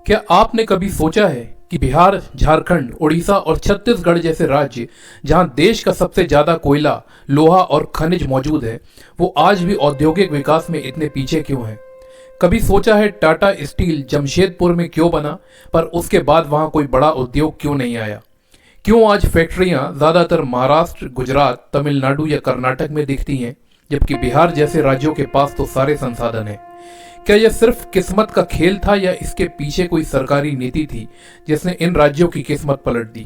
क्या आपने कभी सोचा है कि बिहार, झारखंड, उड़ीसा और छत्तीसगढ़ जैसे राज्य जहां देश का सबसे ज्यादा कोयला, लोहा और खनिज मौजूद है, वो आज भी औद्योगिक विकास में इतने पीछे क्यों हैं? कभी सोचा है टाटा स्टील जमशेदपुर में क्यों बना, पर उसके बाद वहां कोई बड़ा उद्योग क्यों नहीं आया? क्यों आज फैक्ट्रियां ज्यादातर महाराष्ट्र, गुजरात, तमिलनाडु या कर्नाटक में दिखती हैं, जबकि बिहार जैसे राज्यों के पास तो सारे संसाधन हैं? क्या यह सिर्फ किस्मत का खेल था या इसके पीछे कोई सरकारी नीति थी जिसने इन राज्यों की किस्मत पलट दी?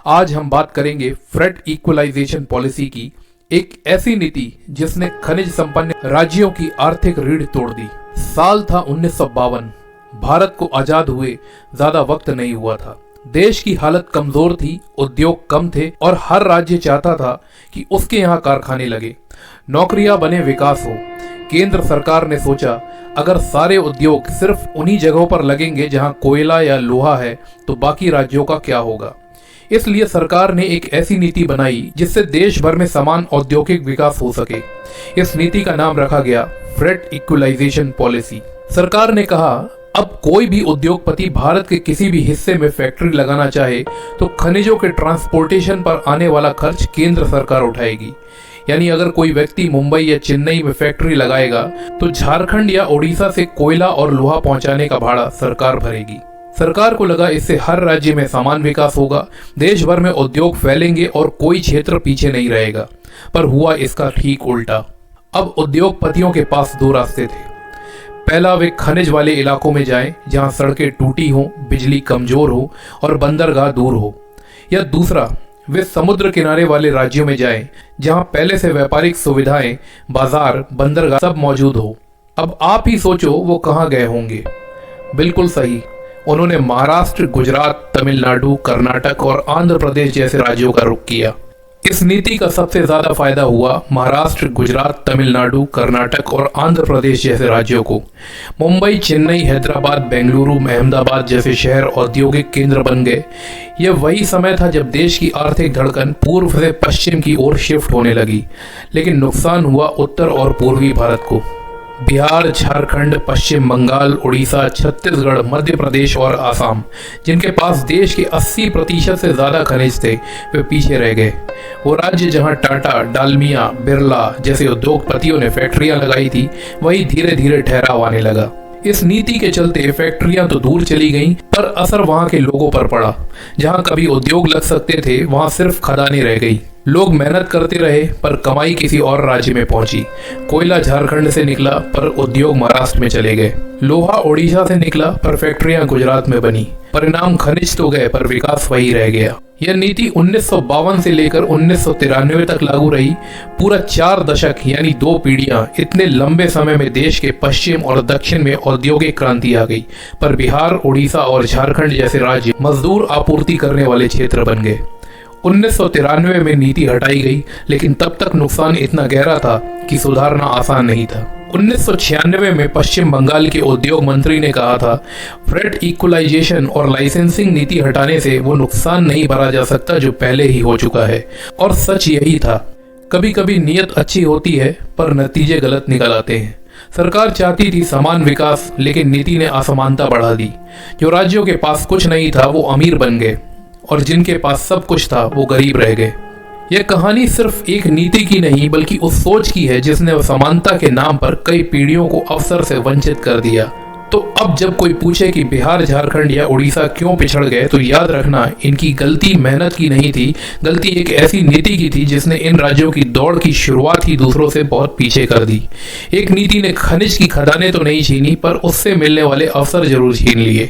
आज हम बात करेंगे फ्रेट इक्वलाइजेशन पॉलिसी की, एक ऐसी नीति जिसने खनिज संपन्न राज्यों की आर्थिक रीढ़ तोड़ दी। साल था 1952। भारत को आजाद हुए ज्यादा वक्त नहीं हुआ था। देश की हालत कमजोर थी, उद्योग कम थे और हर राज्य चाहता था कि उसके यहाँ कारखाने लगे, नौकरियां बने, विकास हो। केंद्र सरकार ने सोचा, अगर सारे उद्योग सिर्फ उन्हीं जगहों पर लगेंगे जहां कोयला या लोहा है, तो बाकी राज्यों का क्या होगा? इसलिए सरकार ने एक ऐसी नीति बनाई जिससे देश भर में समान औद्योगिक विकास हो सके। इस नीति का नाम रखा गया फ्रेट इक्वलाइजेशन पॉलिसी। सरकार ने कहा, अब कोई भी उद्योगपति भारत के किसी भी हिस्से में फैक्ट्री लगाना चाहे तो खनिजों के ट्रांसपोर्टेशन पर आने वाला खर्च केंद्र सरकार उठाएगी। यानी अगर कोई व्यक्ति मुंबई या चेन्नई में फैक्ट्री लगाएगा तो झारखंड या उड़ीसा से कोयला और लोहा पहुंचाने का भाड़ा सरकार भरेगी। सरकार को लगा, इससे हर राज्य में समान विकास होगा, देश भर में उद्योग फैलेंगे और कोई क्षेत्र पीछे नहीं रहेगा। पर हुआ इसका ठीक उल्टा। अब उद्योगपतियों के पास दो रास्ते थे। पहला, वे खनिज वाले इलाकों में जाएं जहां सड़कें टूटी हो, बिजली कमजोर हो और बंदरगाह दूर हो। या दूसरा, वे समुद्र किनारे वाले राज्यों में जाएं जहां पहले से व्यापारिक सुविधाएं, बाजार, बंदरगाह सब मौजूद हो। अब आप ही सोचो वो कहां गए होंगे? बिल्कुल सही, उन्होंने महाराष्ट्र, गुजरात, तमिलनाडु, कर्नाटक और आंध्र प्रदेश जैसे राज्यों का रुख किया। इस नीति का सबसे ज्यादा फायदा हुआ महाराष्ट्र, गुजरात, तमिलनाडु, कर्नाटक और आंध्र प्रदेश जैसे राज्यों को। मुंबई, चेन्नई, हैदराबाद, बेंगलुरु, अहमदाबाद जैसे शहर औद्योगिक केंद्र बन गए। यह वही समय था जब देश की आर्थिक धड़कन पूर्व से पश्चिम की ओर शिफ्ट होने लगी। लेकिन नुकसान हुआ उत्तर और पूर्वी भारत को। बिहार, झारखंड, पश्चिम बंगाल, उड़ीसा, छत्तीसगढ़, मध्य प्रदेश और आसाम, जिनके पास देश के 80% से ज्यादा खनिज थे, वे पीछे रह गए। वो राज्य जहां टाटा, डालमिया, बिरला जैसे उद्योगपतियों ने फैक्ट्रियां लगाई थी, वही धीरे धीरे ठहराव आने लगा। इस नीति के चलते फैक्ट्रियां तो दूर चली गईं, पर असर वहां के लोगों पर पड़ा। जहां कभी उद्योग लग सकते थे, वहां सिर्फ खदानें रह गई। लोग मेहनत करते रहे, पर कमाई किसी और राज्य में पहुंची। कोयला झारखंड से निकला, पर उद्योग महाराष्ट्र में चले गए। लोहा उड़ीसा से निकला, पर फैक्ट्रियां गुजरात में बनी। परिणाम, खनिज तो गए, पर विकास वही रह गया। यह नीति 1952 से लेकर 1993 तक लागू रही। पूरा 4 दशक यानी 2 पीढ़ियां। इतने लंबे समय में देश के पश्चिम और दक्षिण में औद्योगिक क्रांति आ गई, पर बिहार, उड़ीसा और झारखंड जैसे राज्य मजदूर आपूर्ति करने वाले क्षेत्र बन गए। 1993 में नीति हटाई गई, लेकिन तब तक नुकसान इतना गहरा था कि सुधारना आसान नहीं था। 1996 में पश्चिम बंगाल के उद्योग मंत्री ने कहा था, फ्रेट इक्वलाइजेशन और लाइसेंसिंग नीति हटाने से वो नुकसान नहीं भरा जा सकता जो पहले ही हो चुका है। और सच यही था। कभी कभी नीयत अच्छी होती है, पर नतीजे गलत निकल आते हैं। सरकार चाहती थी समान विकास, लेकिन नीति ने असमानता बढ़ा दी। जो राज्यों के पास कुछ नहीं था वो अमीर बन गए, और जिनके पास सब कुछ था वो गरीब रह गए। यह कहानी सिर्फ एक नीति की नहीं, बल्कि उस सोच की है जिसने समानता के नाम पर कई पीढ़ियों को अवसर से वंचित कर दिया। तो अब जब कोई पूछे कि बिहार, झारखंड या उड़ीसा क्यों पिछड़ गए, तो याद रखना, इनकी गलती मेहनत की नहीं थी। गलती एक ऐसी नीति की थी जिसने इन राज्यों की दौड़ की शुरुआत ही दूसरों से बहुत पीछे कर दी। एक नीति ने खनिज की खदानें तो नहीं छीनी, पर उससे मिलने वाले अवसर जरूर छीन लिए।